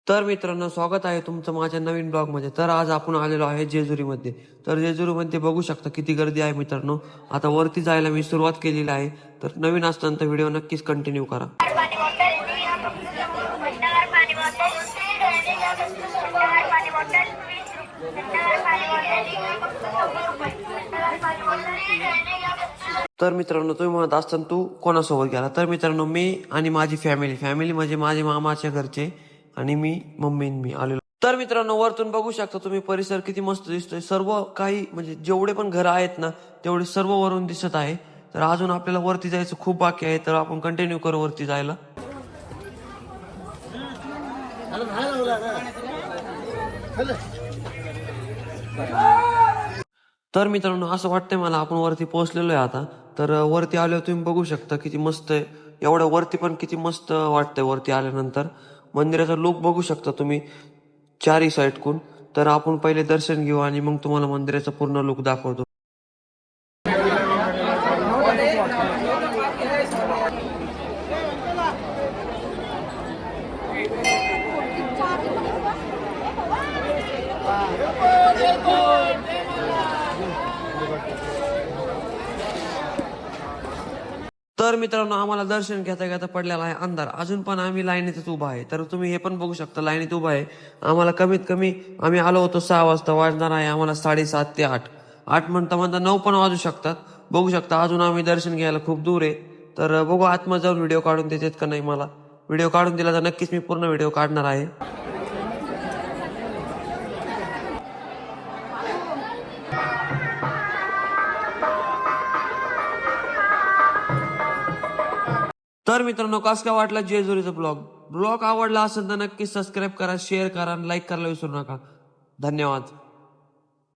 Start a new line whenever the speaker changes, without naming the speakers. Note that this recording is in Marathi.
तर मित्रांनो, स्वागत आहे तुमचं माझ्या नवीन ब्लॉगमध्ये. तर आज आपण आलेलो आहे जेजुरीमध्ये. तर जेजुरीमध्ये बघू शकता किती गर्दी आहे मित्रांनो. आता वरती जायला मी सुरुवात केलेली आहे. तर नवीन असताना व्हिडिओ नक्कीच कंटिन्यू करा. तर मित्रांनो, तुम्ही म्हणत असताना तू कोणासोबत गेला? तर मित्रांनो, मी आणि माझी फॅमिली म्हणजे माझे मामाच्या घरचे आणि मी आलेलो. तर मित्रांनो, वरतून बघू शकता तुम्ही परिसर किती मस्त दिसतोय. सर्व काही म्हणजे जेवढे पण घरं आहेत ना, तेवढे सर्व वरून दिसत आहे. तर अजून आपल्याला वरती जायचं खूप बाकी आहे. तर आपण कंटिन्यू करू वरती जायला. तर मित्रांनो, असं वाटतंय मला आपण वरती पोहोचलेलो आहे आता. तर वरती आल्यावर तुम्ही बघू शकता किती मस्त आहे. एवढ्या वरती पण किती मस्त वाटतंय वरती आल्यानंतर. मंदिराचा लुक बघू शकता तुम्ही चारही साईडकून. तर आपण पहिले दर्शन घेऊ आणि मग तुम्हाला मंदिराचा पूर्ण लुक दाखवतो. तर मित्रांनो, आम्हाला दर्शन घेता घेता पडलेला आहे अंधार. अजून पण आम्ही लाईनीतच उभा आहे. तर तुम्ही हे पण बघू शकता, लाईनीत उभा आहे. आम्हाला कमीत कमी आम्ही आलो होतो 6 वाजता, वाजणार आहे आम्हाला 7:30 ते 8. 8 म्हणता म्हणता 9 पण वाजू शकतात. बघू शकता अजून आम्ही दर्शन घ्यायला खूप दूर आहे. तर बघू आतमध्ये जाऊन व्हिडिओ काढून देतात का नाही मला. व्हिडिओ काढून दिला तर नक्कीच मी पूर्ण व्हिडिओ काढणार आहे. तर मित्रांनो, कसं काय वाटला जेजुरीचा ब्लॉग आवडला असेल तर नक्की सबस्क्राईब करा, शेअर करा आणि लाईक करायला विसरू नका. धन्यवाद.